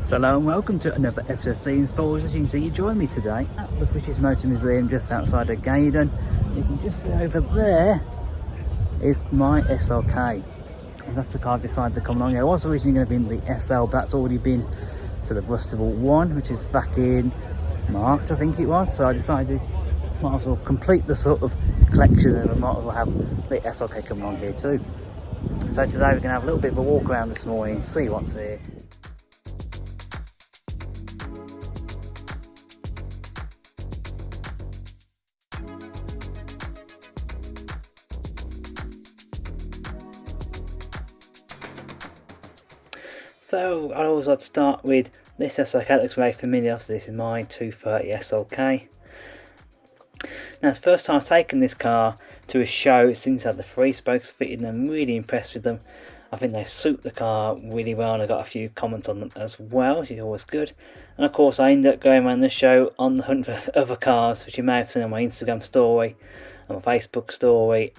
So hello and welcome to another episode of Steven's Falls. As you can see, you join me today at the British Motor Museum just outside of Gaydon. You can just see over there is my SLK. And that's the car I decided to come along. It was originally going to be in the SL, but that's already been to the Rustival 1, which is back in March, I think it was. So I decided might as well complete the sort of collection and I might as well have the SLK come along here too. So today we're going to have a little bit of a walk around this morning, see what's here. So I always like to start with this SLK. It looks very familiar, so this is my 230 SLK. Now it's the first time I've taken this car to a show since I had the 3 spokes fitted and I'm really impressed with them. I think they suit the car really well and I got a few comments on them as well, which is always good. And of course I ended up going around the show on the hunt for other cars, which you may have seen on my Instagram story and my Facebook story,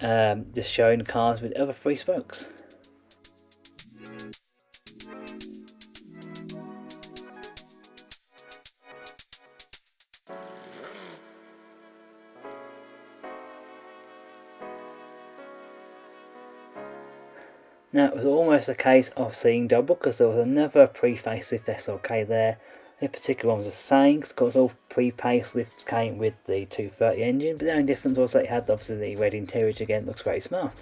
just showing cars with other 3 spokes. Now it was almost a case of seeing double because there was another pre-facelift SLK there. The particular one was the same because all pre-facelifts came with the 230 engine, but the only difference was that it had obviously the red interior, which again looks very smart.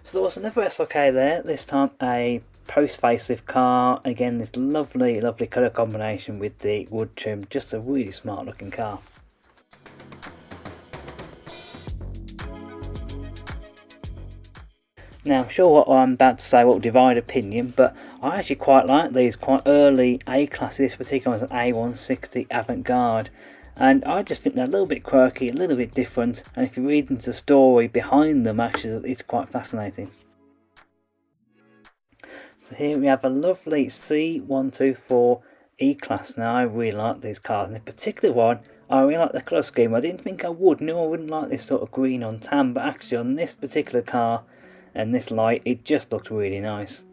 So there was another SLK there, this time a post-facelift car. Again, this lovely colour combination with the wood trim, just a really smart looking car. Now I'm sure what I'm about to say will divide opinion, but I actually quite like these quite early A-class. This particular one is an R170 Avant-Garde, and I just think they're a little bit quirky, a little bit different, and if you read into the story behind them, actually it's quite fascinating. So here we have a lovely C124 E-Class. Now I really like these cars, and the particular one I really like the colour scheme. I didn't think I would, no I wouldn't like this sort of green on tan, but actually on this particular car and this light it just looks really nice.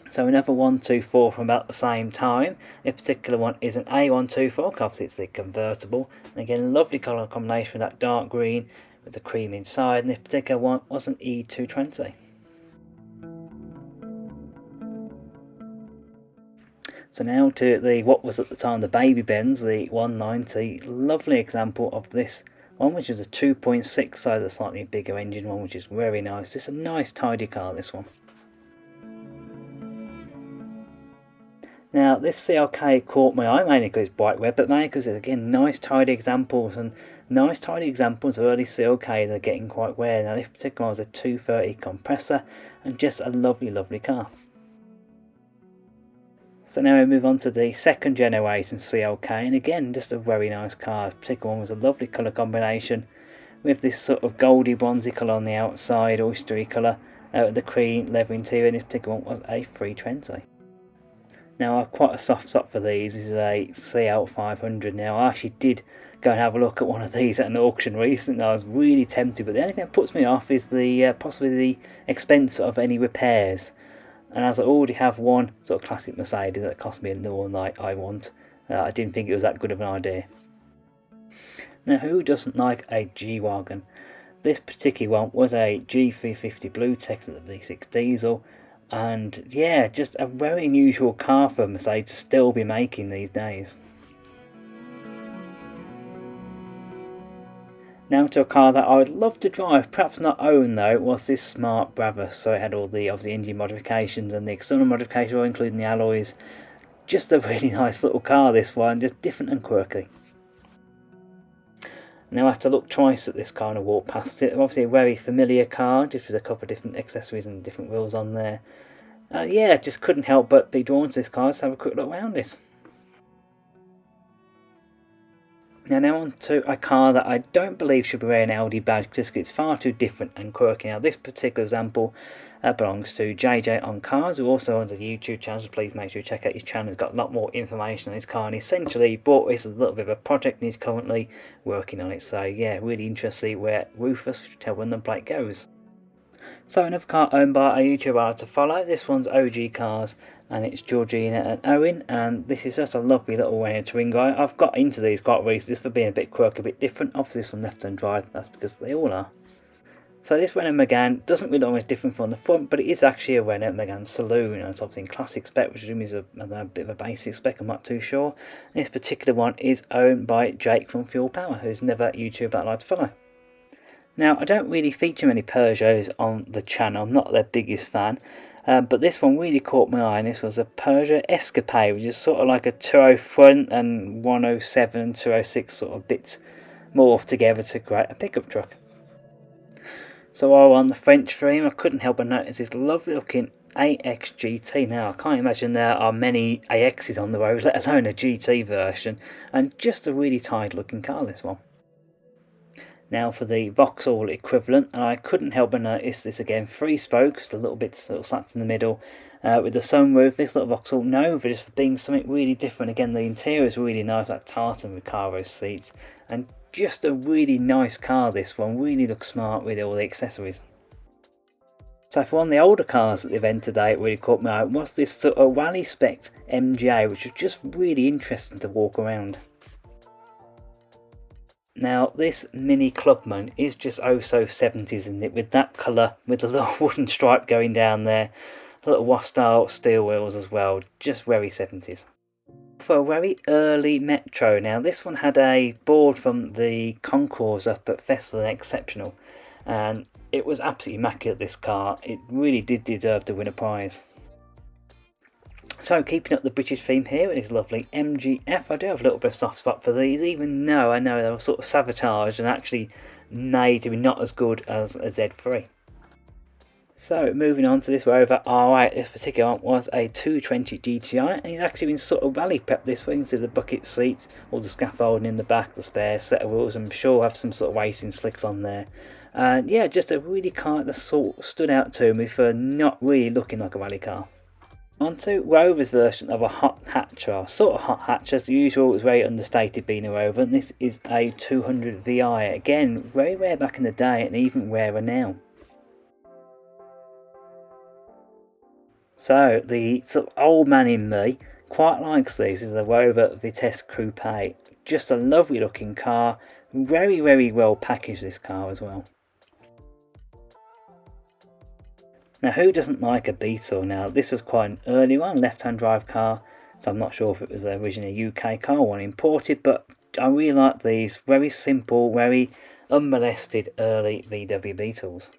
So another 124 from about the same time. This particular one is an A124, obviously it's the convertible, and again lovely colour combination with that dark green with the cream inside, and this particular one was an E220. So now to the what was at the time the baby Benz, the 190, lovely example of this one, which is a 2.6, so the slightly bigger engine one, which is very nice. Just a nice tidy car, this one. Now this CLK caught my eye mainly because it's bright red, but mainly because it's again nice tidy examples, and nice tidy examples of early CLKs are getting quite rare. Now this particular one was a 230 compressor and just a lovely car. So now we move on to the second generation CLK, and again just a very nice car. The particular one was a lovely colour combination with this sort of goldy bronzy colour on the outside, oystery colour, with the cream leather interior, and this particular one was a 320. Now I have quite a soft spot for these. This is a CL500. Now I actually did go and have a look at one of these at an auction recently. I was really tempted, but the only thing that puts me off is the possibly the expense of any repairs. And as I already have one sort of classic Mercedes that cost me the one that I want, I didn't think it was that good of an idea. Now who doesn't like a G-Wagon? This particular one was a G350 Blue Tex at the V6 diesel, and yeah, just a very unusual car for Mercedes to still be making these days. Now to a car that I would love to drive, perhaps not own though, was this Smart Brabus. So it had all the obviously engine modifications and the external modifications, including the alloys. Just a really nice little car, this one, just different and quirky. Now I had to look twice at this car and I walked past it. Obviously a very familiar car, just with a couple of different accessories and different wheels on there. Yeah, just couldn't help but be drawn to this car. Let's have a quick look around it. Now on to a car that I don't believe should be wearing an Audi badge just because it's far too different and quirky. Now this particular example belongs to JJ on Cars, who also owns a YouTube channel, so please make sure you check out his channel. He's got a lot more information on his car, and essentially he bought this as a little bit of a project and he's currently working on it. So yeah, really interesting where Rufus, tell when the plate goes. So another car owned by a YouTuber I like to follow. This one's OG Cars, and it's Georgina and Owen, and this is just a lovely little Renault Twingo. I've got into these quite recently just for being a bit quirky, a bit different. Obviously it's from left-hand drive, that's because they all are. So this Renault Megane doesn't really look much different from the front, but it is actually a Renault Megane Saloon, and it's obviously in classic spec, which is a bit of a basic spec, I'm not too sure. And this particular one is owned by Jake from Fuel Power, who's another YouTuber that I like to follow. Now, I don't really feature many Peugeots on the channel, I'm not their biggest fan, but this one really caught my eye, and this was a Peugeot Escapade, which is sort of like a 2.0 front and 107, 206 sort of bits morphed together to create a pickup truck. So while on the French theme, I couldn't help but notice this lovely looking AX GT. Now, I can't imagine there are many AXs on the road, let alone a GT version, and just a really tight looking car, this one. Now for the Vauxhall equivalent, and I couldn't help but notice this again, 3 spokes, the little bits that slats in the middle, with the sunroof. This little Vauxhall Nova, just for being something really different. Again, the interior is really nice, that tartan Recaro seats, and just a really nice car, this one. Really looks smart with all the accessories. So for one of the older cars at the event today, it really caught my eye was this sort of rally spec MGA, which was just really interesting to walk around. Now this Mini Clubman is just oh so 70s, isn't it, with that colour, with the little wooden stripe going down there, the little WAS style steel wheels as well, just very 70s. For a very early Metro, now this one had a board from the Concours up at Festival Exceptional, and it was absolutely immaculate, this car. It really did deserve to win a prize. So keeping up the British theme here, it is lovely MGF. I do have a little bit of soft spot for these, even though I know they were sort of sabotaged and actually made to be not as good as a Z3. So moving on to this Rover R8, this particular one was a 220 GTI, and it's actually been sort of rally prepped this way. You can see the bucket seats, all the scaffolding in the back, the spare set of wheels. I'm sure have some sort of racing slicks on there. And yeah, just a really car that sort of stood out to me for not really looking like a rally car. Onto Rover's version of a hot hatcher, sort of hot hatch as usual. It was very understated being a Rover, and this is a 200 VI. Again, very rare back in the day and even rarer now. So the sort of old man in me quite likes these. This is the Rover Vitesse Coupe. Just a lovely looking car, very well packaged, this car as well. Now who doesn't like a Beetle? Now this was quite an early one, left-hand drive car, so I'm not sure if it was originally a UK car or imported, but I really like these. Very simple, very unmolested early VW Beetles.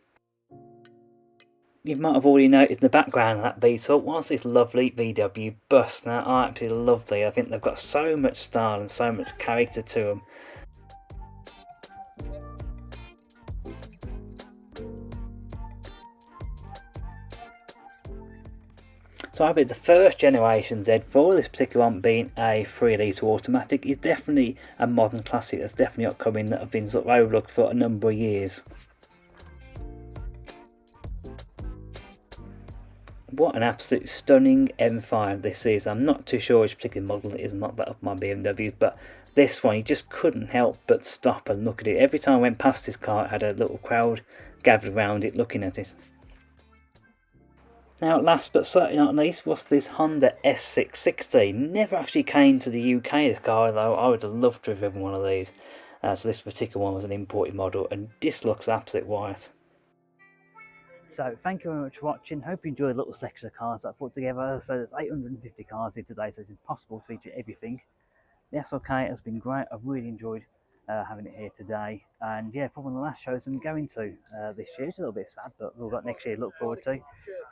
You might have already noticed in the background of that Beetle was this lovely VW bus. Now I absolutely love these. I think they've got so much style and so much character to them. So I think the first generation Z4, this particular one being a 3 litre automatic, is definitely a modern classic that's definitely upcoming, that have been sort of overlooked for a number of years. What an absolute stunning M5 this is. I'm not too sure which particular model it is, I'm not that up my BMWs, but this one, you just couldn't help but stop and look at it. Every time I went past this car, it had a little crowd gathered around it looking at it. Now last but certainly not least was this Honda S660. Never actually came to the UK, this car, though I would have loved to have driven one of these. So this particular one was an imported model, and this looks absolute white. So thank you very much for watching. Hope you enjoyed a little section of cars that I put together. So there's 850 cars here today, so it's impossible to feature everything. The SLK has been great. I've really enjoyed having it here today, and yeah, probably one of the last shows I'm going to this year. It's a little bit sad, but we've got next year to look forward to.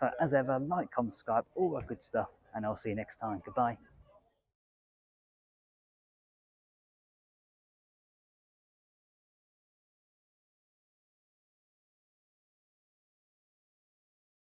So as ever, like, comment, subscribe, all that good stuff, and I'll see you next time. Goodbye.